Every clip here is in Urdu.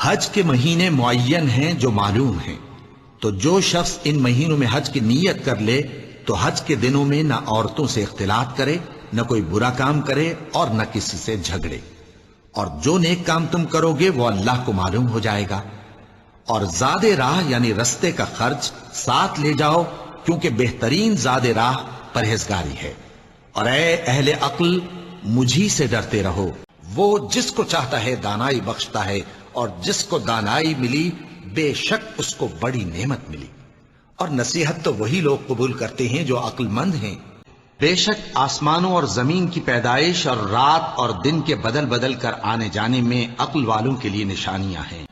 حج کے مہینے معین ہیں جو معلوم ہیں، تو جو شخص ان مہینوں میں حج کی نیت کر لے تو حج کے دنوں میں نہ عورتوں سے اختلاط کرے، نہ کوئی برا کام کرے اور نہ کسی سے جھگڑے، اور جو نیک کام تم کرو گے وہ اللہ کو معلوم ہو جائے گا۔ اور زاد راہ یعنی رستے کا خرچ ساتھ لے جاؤ، کیونکہ بہترین زاد راہ پرہیزگاری ہے۔ اور اے اہل عقل، مجھی سے ڈرتے رہو، وہ جس کو چاہتا ہے دانائی بخشتا ہے، اور جس کو دانائی ملی بے شک اس کو بڑی نعمت ملی۔ اور نصیحت تو وہی لوگ قبول کرتے ہیں جو عقل مند ہیں۔ بے شک آسمانوں اور زمین کی پیدائش اور رات اور دن کے بدل بدل کر آنے جانے میں عقل والوں کے لیے نشانیاں ہیں،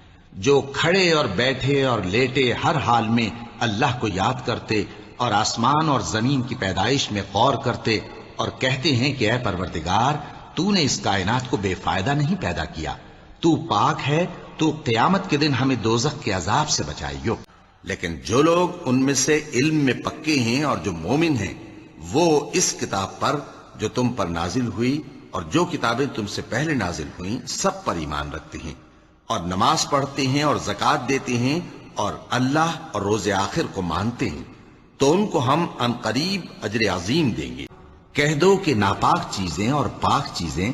جو کھڑے اور بیٹھے اور لیٹے ہر حال میں اللہ کو یاد کرتے اور آسمان اور زمین کی پیدائش میں غور کرتے اور کہتے ہیں کہ اے پروردگار، تو نے اس کائنات کو بے فائدہ نہیں پیدا کیا، تو پاک ہے، تو قیامت کے دن ہمیں دوزخ کے عذاب سے بچائیو۔ لیکن جو لوگ ان میں سے علم میں پکے ہیں اور جو مومن ہیں، وہ اس کتاب پر جو تم پر نازل ہوئی اور جو کتابیں تم سے پہلے نازل ہوئیں سب پر ایمان رکھتے ہیں، اور نماز پڑھتے ہیں اور زکوٰۃ دیتے ہیں اور اللہ اور روز آخر کو مانتے ہیں، تو ان کو ہم عن قریب اجر عظیم دیں گے۔ کہہ دو کہ ناپاک چیزیں اور پاک چیزیں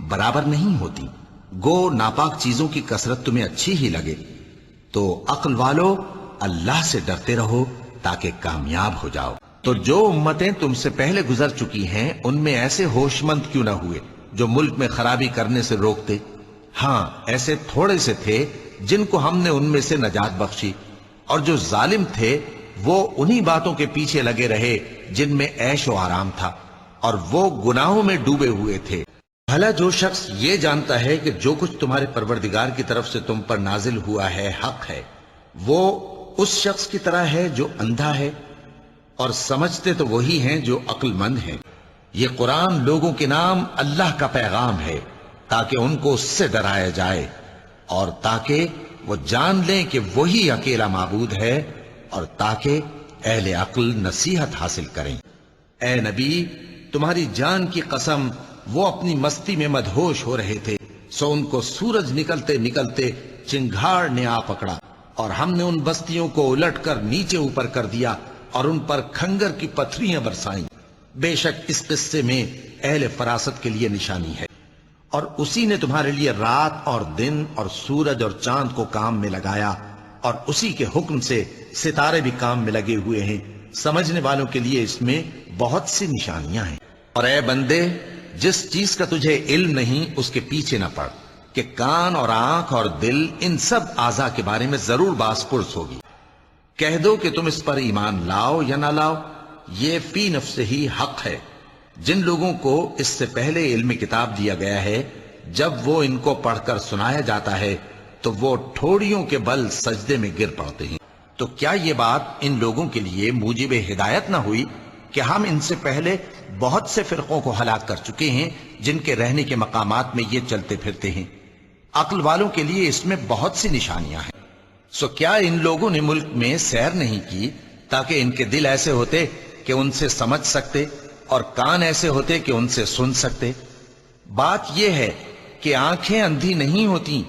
برابر نہیں ہوتی، گو ناپاک چیزوں کی کثرت تمہیں اچھی ہی لگے، تو عقل والو اللہ سے ڈرتے رہو تاکہ کامیاب ہو جاؤ۔ تو جو امتیں تم سے پہلے گزر چکی ہیں ان میں ایسے ہوش مند کیوں نہ ہوئے جو ملک میں خرابی کرنے سے روکتے؟ ہاں، ایسے تھوڑے سے تھے جن کو ہم نے ان میں سے نجات بخشی، اور جو ظالم تھے وہ انہی باتوں کے پیچھے لگے رہے جن میں عیش و آرام تھا، اور وہ گناہوں میں ڈوبے ہوئے تھے۔ بھلا جو شخص یہ جانتا ہے کہ جو کچھ تمہارے پروردگار کی طرف سے تم پر نازل ہوا ہے حق ہے، وہ اس شخص کی طرح ہے جو اندھا ہے؟ اور سمجھتے تو وہی ہیں جو عقل مند ہیں۔ یہ قرآن لوگوں کے نام اللہ کا پیغام ہے تاکہ ان کو اس سے ڈرایا جائے اور تاکہ وہ جان لیں کہ وہی اکیلا معبود ہے، اور تاکہ اہل عقل نصیحت حاصل کریں۔ اے نبی، تمہاری جان کی قسم وہ اپنی مستی میں مدہوش ہو رہے تھے، سو ان کو سورج نکلتے نکلتے چنگھاڑ نے آ پکڑا، اور ہم نے ان بستیوں کو الٹ کر نیچے اوپر کر دیا اور ان پر کھنگر کی پتھریاں برسائیں۔ بے شک اس قصے میں اہل فراست کے لیے نشانی ہے۔ اور اسی نے تمہارے لیے رات اور دن اور سورج اور چاند کو کام میں لگایا، اور اسی کے حکم سے ستارے بھی کام میں لگے ہوئے ہیں۔ سمجھنے والوں کے لیے اس میں بہت سی نشانیاں ہیں۔ اور اے بندے، جس چیز کا تجھے علم نہیں اس کے پیچھے نہ پڑ، کہ کان اور آنکھ اور دل ان سب اعضاء کے بارے میں ضرور باس پرس ہوگی۔ کہہ دو کہ تم اس پر ایمان لاؤ یا نہ لاؤ، یہ فی نفس ہی حق ہے۔ جن لوگوں کو اس سے پہلے علم کتاب دیا گیا ہے، جب وہ ان کو پڑھ کر سنایا جاتا ہے تو وہ ٹھوڑیوں کے بل سجدے میں گر پڑتے ہیں۔ تو کیا یہ بات ان لوگوں کے لیے موجب ہدایت نہ ہوئی کہ ہم ان سے پہلے بہت سے فرقوں کو ہلاک کر چکے ہیں جن کے رہنے کے مقامات میں یہ چلتے پھرتے ہیں؟ عقل والوں کے لیے اس میں بہت سی نشانیاں ہیں۔ سو کیا ان لوگوں نے ملک میں سیر نہیں کی تاکہ ان کے دل ایسے ہوتے کہ ان سے سمجھ سکتے اور کان ایسے ہوتے کہ ان سے سن سکتے؟ بات یہ ہے کہ آنکھیں اندھی نہیں ہوتی،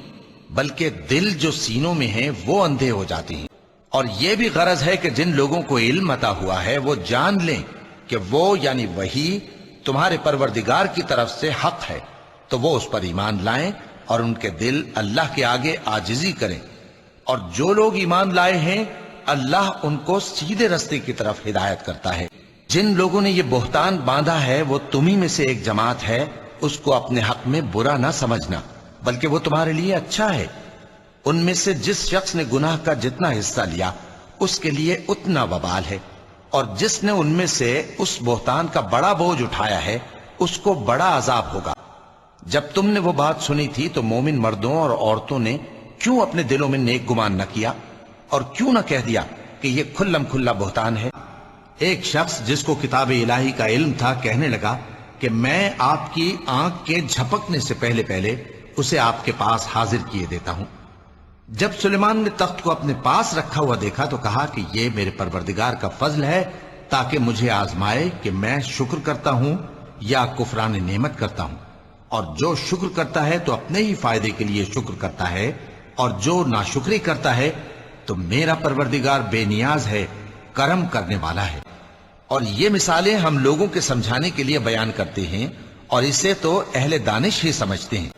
بلکہ دل جو سینوں میں ہیں وہ اندھے ہو جاتے ہیں۔ اور یہ بھی غرض ہے کہ جن لوگوں کو علم عطا ہوا ہے وہ جان لیں کہ وہ یعنی وہی تمہارے پروردگار کی طرف سے حق ہے، تو وہ اس پر ایمان لائیں اور ان کے دل اللہ کے آگے عاجزی کریں۔ اور جو لوگ ایمان لائے ہیں اللہ ان کو سیدھے رستے کی طرف ہدایت کرتا ہے۔ جن لوگوں نے یہ بہتان باندھا ہے وہ تمہیں میں سے ایک جماعت ہے، اس کو اپنے حق میں برا نہ سمجھنا، بلکہ وہ تمہارے لیے اچھا ہے۔ ان میں سے جس شخص نے گناہ کا جتنا حصہ لیا اس کے لیے اتنا وبال ہے، اور جس نے ان میں سے اس بہتان کا بڑا بوجھ اٹھایا ہے اس کو بڑا عذاب ہوگا۔ جب تم نے وہ بات سنی تھی تو مومن مردوں اور عورتوں نے کیوں اپنے دلوں میں نیک گمان نہ کیا اور کیوں نہ کہہ دیا کہ یہ کھلم کھلا بہتان ہے؟ ایک شخص جس کو کتاب الہی کا علم تھا کہنے لگا کہ میں آپ کی آنکھ کے جھپکنے سے پہلے پہلے اسے آپ کے پاس حاضر کیے دیتا ہوں۔ جب سلیمان نے تخت کو اپنے پاس رکھا ہوا دیکھا تو کہا کہ یہ میرے پروردگار کا فضل ہے تاکہ مجھے آزمائے کہ میں شکر کرتا ہوں یا کفران نعمت کرتا ہوں، اور جو شکر کرتا ہے تو اپنے ہی فائدے کے لیے شکر کرتا ہے، اور جو ناشکری کرتا ہے تو میرا پروردگار بے نیاز ہے، کرم کرنے والا ہے۔ اور یہ مثالیں ہم لوگوں کے سمجھانے کے لیے بیان کرتے ہیں، اور اسے تو اہل دانش ہی سمجھتے ہیں،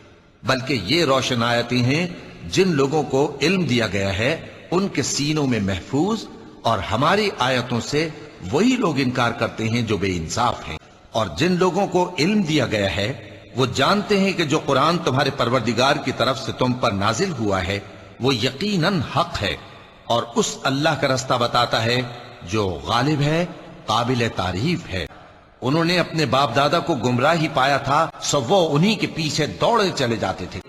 بلکہ یہ روشن آیتیں ہیں جن لوگوں کو علم دیا گیا ہے ان کے سینوں میں محفوظ، اور ہماری آیتوں سے وہی لوگ انکار کرتے ہیں جو بے انصاف ہیں۔ اور جن لوگوں کو علم دیا گیا ہے وہ جانتے ہیں کہ جو قرآن تمہارے پروردگار کی طرف سے تم پر نازل ہوا ہے وہ یقیناً حق ہے، اور اس اللہ کا رستہ بتاتا ہے جو غالب ہے، قابل تعریف ہے۔ انہوں نے اپنے باپ دادا کو گمراہ ہی پایا تھا، سو وہ انہی کے پیچھے دوڑے چلے جاتے تھے۔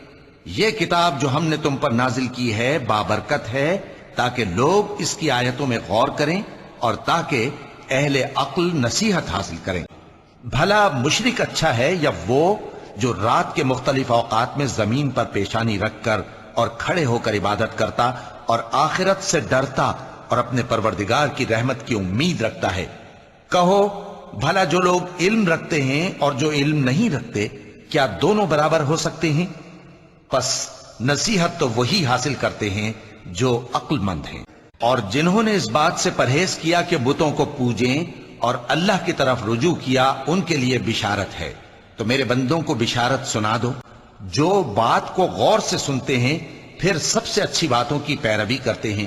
یہ کتاب جو ہم نے تم پر نازل کی ہے بابرکت ہے، تاکہ لوگ اس کی آیتوں میں غور کریں اور تاکہ اہل عقل نصیحت حاصل کریں۔ بھلا مشرک اچھا ہے یا وہ جو رات کے مختلف اوقات میں زمین پر پیشانی رکھ کر اور کھڑے ہو کر عبادت کرتا اور آخرت سے ڈرتا اور اپنے پروردگار کی رحمت کی امید رکھتا ہے؟ کہو بھلا جو لوگ علم رکھتے ہیں اور جو علم نہیں رکھتے کیا دونوں برابر ہو سکتے ہیں؟ پس نصیحت تو وہی حاصل کرتے ہیں جو عقل مند ہیں۔ اور جنہوں نے اس بات سے پرہیز کیا کہ بتوں کو پوجیں اور اللہ کی طرف رجوع کیا، ان کے لیے بشارت ہے۔ تو میرے بندوں کو بشارت سنا دو جو بات کو غور سے سنتے ہیں پھر سب سے اچھی باتوں کی پیروی کرتے ہیں،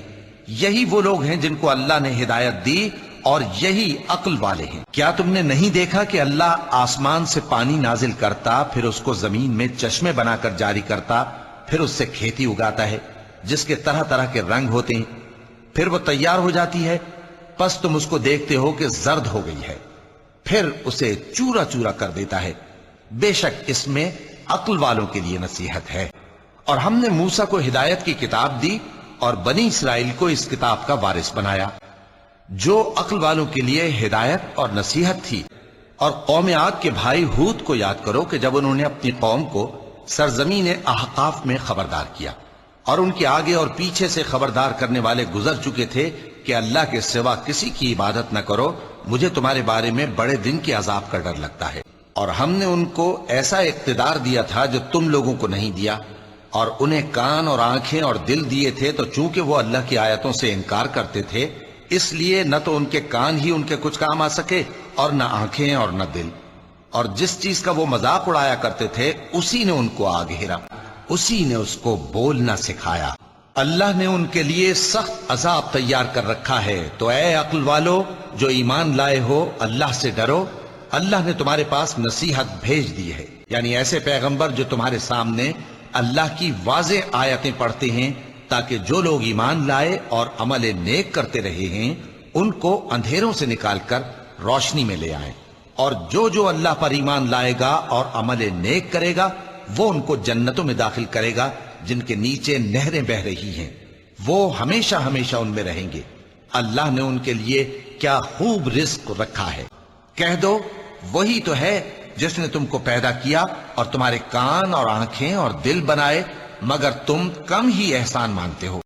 یہی وہ لوگ ہیں جن کو اللہ نے ہدایت دی اور یہی عقل والے ہیں۔ کیا تم نے نہیں دیکھا کہ اللہ آسمان سے پانی نازل کرتا، پھر اس کو زمین میں چشمے بنا کر جاری کرتا، پھر اس سے کھیتی اگاتا ہے جس کے طرح طرح کے رنگ ہوتے ہیں، پھر وہ تیار ہو جاتی ہے، پس تم اس کو دیکھتے ہو کہ زرد ہو گئی ہے، پھر اسے چورا چورا کر دیتا ہے۔ بے شک اس میں عقل والوں کے لیے نصیحت ہے۔ اور ہم نے موسیٰ کو ہدایت کی کتاب دی اور بنی اسرائیل کو اس کتاب کا وارث بنایا، جو عقل والوں کے لیے ہدایت اور نصیحت تھی۔ اور قوم عاد کے بھائی ہود کو یاد کرو کہ جب انہوں نے اپنی قوم کو سرزمین احقاف میں خبردار کیا اور ان کے آگے اور پیچھے سے خبردار کرنے والے گزر چکے تھے کہ اللہ کے سوا کسی کی عبادت نہ کرو، مجھے تمہارے بارے میں بڑے دن کے عذاب کا ڈر لگتا ہے۔ اور ہم نے ان کو ایسا اقتدار دیا تھا جو تم لوگوں کو نہیں دیا، اور انہیں کان اور آنکھیں اور دل دیے تھے، تو چونکہ وہ اللہ کی آیتوں سے انکار کرتے تھے اس لیے نہ تو ان کے کان ہی ان کے کچھ کام آ سکے اور نہ آنکھیں اور نہ دل، اور جس چیز کا وہ مذاق اڑایا کرتے تھے اسی نے ان کو آ گھیرا، اسی نے اس کو بولنا سکھایا۔ اللہ نے ان کے لیے سخت عذاب تیار کر رکھا ہے، تو اے عقل والو جو ایمان لائے ہو اللہ سے ڈرو۔ اللہ نے تمہارے پاس نصیحت بھیج دی ہے، یعنی ایسے پیغمبر جو تمہارے سامنے اللہ کی واضح آیتیں پڑھتے ہیں، تاکہ جو لوگ ایمان لائے اور عمل نیک کرتے رہے ہیں ان کو اندھیروں سے نکال کر روشنی میں لے آئیں، اور جو اللہ پر ایمان لائے گا اور عمل نیک کرے گا وہ ان کو جنتوں میں داخل کرے گا جن کے نیچے نہریں بہ رہی ہیں، وہ ہمیشہ ہمیشہ ان میں رہیں گے۔ اللہ نے ان کے لیے کیا خوب رزق رکھا ہے۔ کہہ دو وہی تو ہے جس نے تم کو پیدا کیا اور تمہارے کان اور آنکھیں اور دل بنائے، مگر تم کم ہی احسان مانتے ہو۔